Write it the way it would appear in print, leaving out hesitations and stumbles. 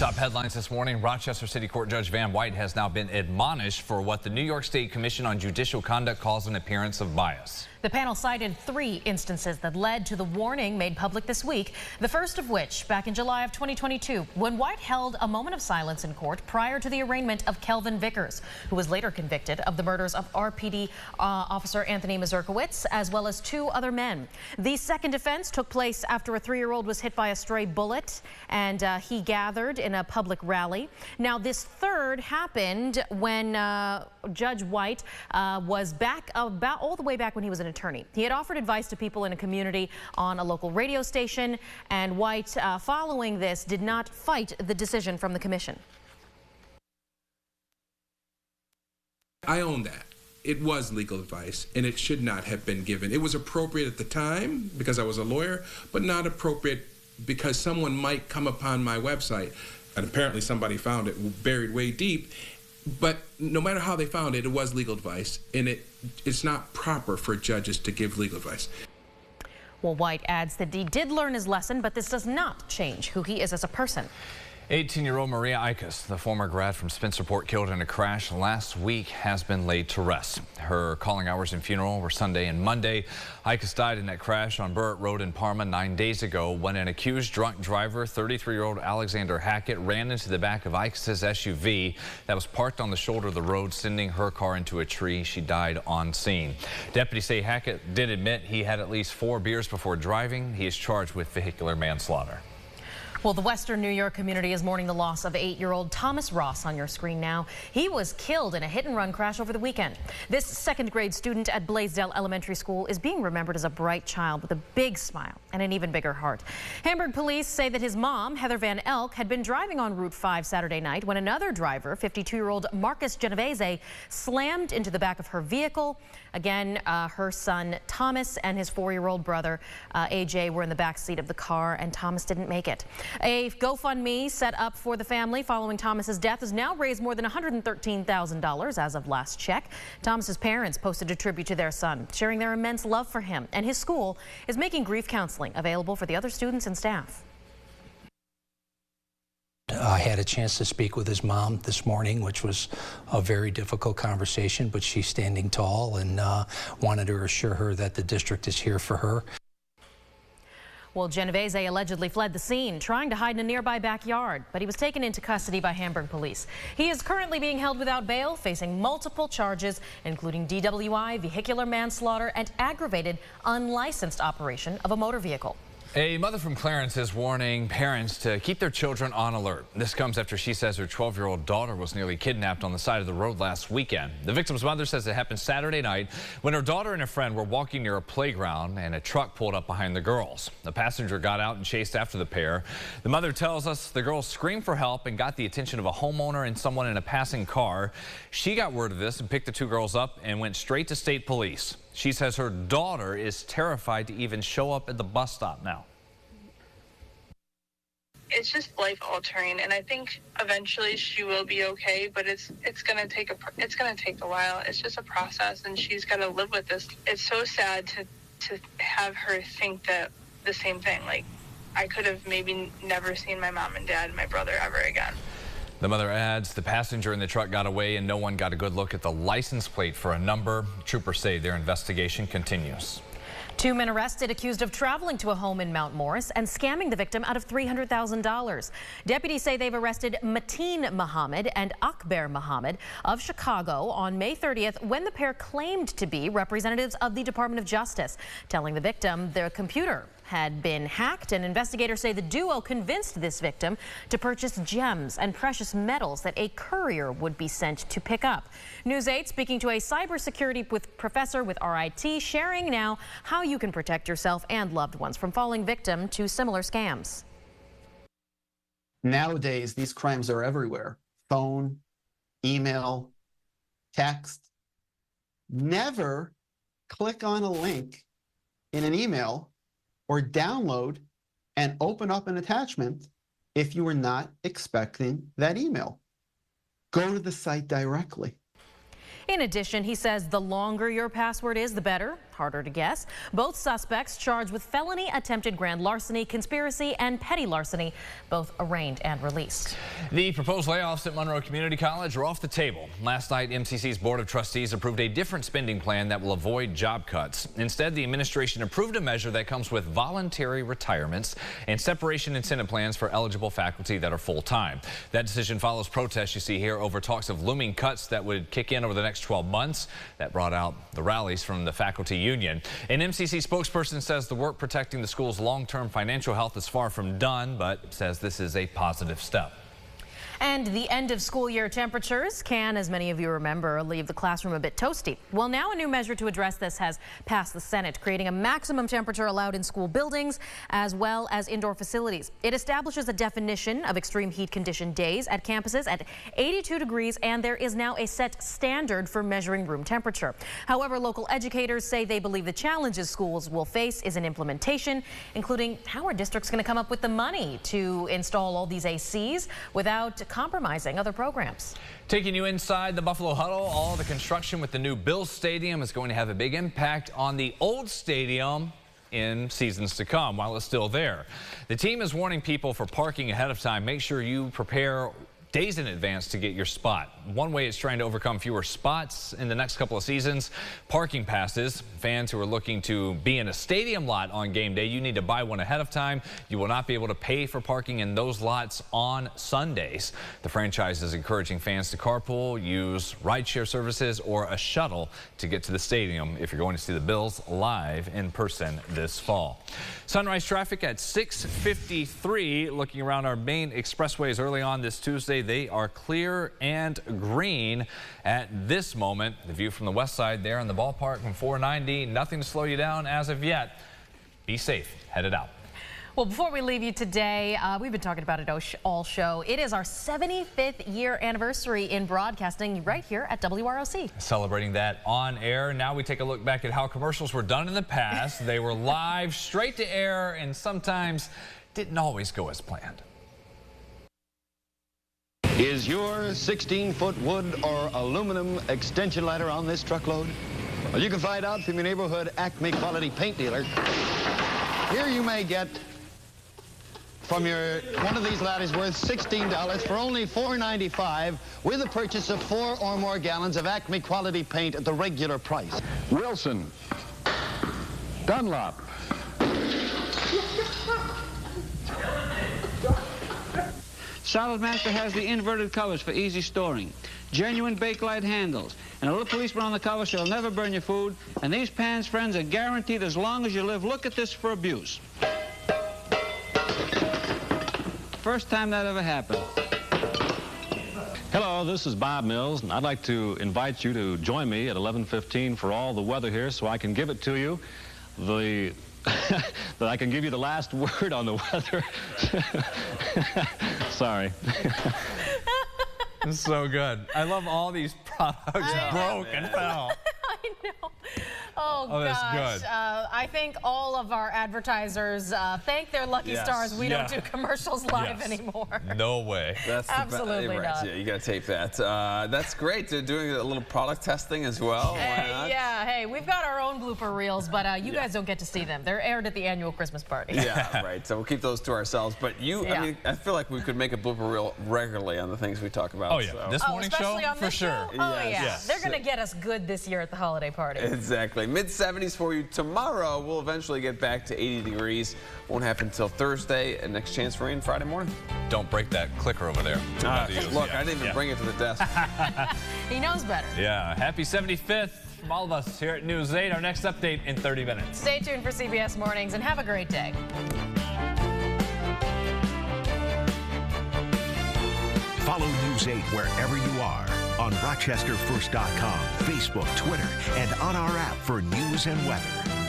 Top headlines this morning. Rochester City Court Judge Van White has now been admonished for what the New York State Commission on Judicial Conduct calls an appearance of bias. The panel cited 3 instances that led to the warning made public this week, the first of which back in July of 2022, when White held a moment of silence in court prior to the arraignment of Kelvin Vickers, who was later convicted of the murders of RPD officer Anthony Mazurkowitz, as well as 2 other men. The second offense took place after a 3-year-old was hit by a stray bullet, and he gathered in a public rally. Now, this third happened when Judge White was back all the way back when he was an attorney. He had offered advice to people in a community on a local radio station, and White, following this, did not fight the decision from the commission. I own that. It was legal advice, and it should not have been given. It was appropriate at the time because I was a lawyer, but not appropriate because someone might come upon my website, and apparently somebody found it buried way deep. But no matter how they found it, it was legal advice, and it's not proper for judges to give legal advice. Well, White adds that he did learn his lesson, but this does not change who he is as a person. 18-year-old Maria Ikas, the former grad from Spencerport killed in a crash last week, has been laid to rest. Her calling hours and funeral were Sunday and Monday. Ikas died in that crash on Burritt Road in Parma 9 days ago when an accused drunk driver, 33-year-old Alexander Hackett, ran into the back of Ikas's SUV that was parked on the shoulder of the road, sending her car into a tree. She died on scene. Deputies say Hackett did admit he had at least 4 beers before driving. He is charged with vehicular manslaughter. Well, the Western New York community is mourning the loss of 8-year-old Thomas Ross on your screen now. He was killed in a hit-and-run crash over the weekend. This 2nd grade student at Blaisdell Elementary School is being remembered as a bright child with a big smile and an even bigger heart. Hamburg police say that his mom, Heather Van Elk, had been driving on Route 5 Saturday night when another driver, 52-year-old Marcus Genovese, slammed into the back of her vehicle. Again, her son Thomas and his 4-year-old brother AJ were in the back seat of the car, and Thomas didn't make it. A GoFundMe set up for the family following Thomas's death has now raised more than $113,000 as of last check. Thomas's parents posted a tribute to their son, sharing their immense love for him, and his school is making grief counseling available for the other students and staff. I had a chance to speak with his mom this morning, which was a very difficult conversation, but she's standing tall, and wanted to assure her that the district is here for her. Well, Genovese allegedly fled the scene, trying to hide in a nearby backyard, but he was taken into custody by Hamburg police. He is currently being held without bail, facing multiple charges, including DWI, vehicular manslaughter, and aggravated unlicensed operation of a motor vehicle. A mother from Clarence is warning parents to keep their children on alert. This comes after she says her 12-year-old daughter was nearly kidnapped on the side of the road last weekend. The victim's mother says it happened Saturday night when her daughter and a friend were walking near a playground and a truck pulled up behind the girls. The passenger got out and chased after the pair. The mother tells us the girls screamed for help and got the attention of a homeowner and someone in a passing car. She got word of this and picked the 2 girls up and went straight to state police. She says her daughter is terrified to even show up at the bus stop now. It's just life altering, and I think eventually she will be okay, but it's gonna take a while. It's just a process, and she's got to live with this. It's so sad to have her think that the same thing. Like, I could have maybe never seen my mom and dad and my brother ever again. The mother adds the passenger in the truck got away and no one got a good look at the license plate for a number. Troopers say their investigation continues. 2 men arrested accused of traveling to a home in Mount Morris and scamming the victim out of $300,000. Deputies say they've arrested Mateen Muhammad and Akbar Muhammad of Chicago on May 30th when the pair claimed to be representatives of the Department of Justice, telling the victim their computer had been hacked, and investigators say the duo convinced this victim to purchase gems and precious metals that a courier would be sent to pick up. News 8 speaking to a cybersecurity professor with RIT, sharing now how you can protect yourself and loved ones from falling victim to similar scams. Nowadays, these crimes are everywhere. Phone, email, text. Never click on a link in an email or download and open up an attachment if you are not expecting that email. Go to the site directly. In addition, he says the longer your password is, the better. Harder to guess. Both suspects charged with felony attempted grand larceny, conspiracy, and petty larceny, both arraigned and released. The proposed layoffs at Monroe Community College are off the table. Last night, MCC's Board of Trustees approved a different spending plan that will avoid job cuts. Instead, the administration approved a measure that comes with voluntary retirements and separation incentive plans for eligible faculty that are full-time. That decision follows protests you see here over talks of looming cuts that would kick in over the next 12 months. That brought out the rallies from the faculty union. An MCC spokesperson says the work protecting the school's long-term financial health is far from done, but says this is a positive step. And the end of school year temperatures can, as many of you remember, leave the classroom a bit toasty. Well, now a new measure to address this has passed the Senate, creating a maximum temperature allowed in school buildings as well as indoor facilities. It establishes a definition of extreme heat condition days at campuses at 82 degrees, and there is now a set standard for measuring room temperature. However, local educators say they believe the challenges schools will face is in implementation, including how are districts going to come up with the money to install all these ACs without compromising other programs. Taking you inside the Buffalo Huddle, all the construction with the new Bills Stadium is going to have a big impact on the old stadium in seasons to come while it's still there. The team is warning people for parking ahead of time. Make sure you prepare days in advance to get your spot. One way it's trying to overcome fewer spots in the next couple of seasons, parking passes. Fans who are looking to be in a stadium lot on game day, you need to buy one ahead of time. You will not be able to pay for parking in those lots on Sundays. The franchise is encouraging fans to carpool, use rideshare services, or a shuttle to get to the stadium if you're going to see the Bills live in person this fall. Sunrise traffic at 6:53. Looking around our main expressways early on this Tuesday, they are clear and green at this moment. The view from the west side there in the ballpark from 490, nothing to slow you down as of yet. Be safe, headed out. Well, before we leave you today, we've been talking about it all show. It is our 75th year anniversary in broadcasting right here at WROC. Celebrating that on air. Now we take a look back at how commercials were done in the past. They were live, straight to air, and sometimes didn't always go as planned. Is your 16-foot wood or aluminum extension ladder on this truckload? Well, you can find out from your neighborhood Acme quality paint dealer. Here you may get from one of these ladders worth $16 for only $4.95 with the purchase of 4 or more gallons of Acme quality paint at the regular price. Wilson, Dunlop. Solid Master has the inverted covers for easy storing. Genuine Bakelite handles. And a little policeman on the cover so you'll never burn your food. And these pans, friends, are guaranteed as long as you live. Look at this for abuse. First time that ever happened. Hello, this is Bob Mills, and I'd like to invite you to join me at 11:15 for all the weather here so I can give it to you. That I can give you the last word on the weather. Sorry. This is so good. I love all these products broke and fell. I know. Oh, that's gosh. good. I think all of our advertisers thank their lucky stars we don't do commercials live anymore. No way. That's absolutely not. Yeah, you got to tape that. That's great. They're doing a little product testing as well. Why not? Yeah, hey, we've got our own blooper reels, but you guys don't get to see them. They're aired at the annual Christmas party. Yeah, right. So we'll keep those to ourselves. But I mean, I feel like we could make a blooper reel regularly on the things we talk about. Oh, yeah. So. This morning show, for sure. Oh, yeah. They're going to get us good this year at the holiday party. Exactly. Mid-70s for you tomorrow. We'll eventually get back to 80 degrees. Won't happen until Thursday. And next chance for rain Friday morning. Don't break that clicker over there. Look, I didn't even bring it to the desk. He knows better. Yeah. Happy 75th from all of us here at News 8. Our next update in 30 minutes. Stay tuned for CBS Mornings and have a great day. Follow News 8 wherever you are on RochesterFirst.com, Facebook, Twitter, and on our app for news and weather.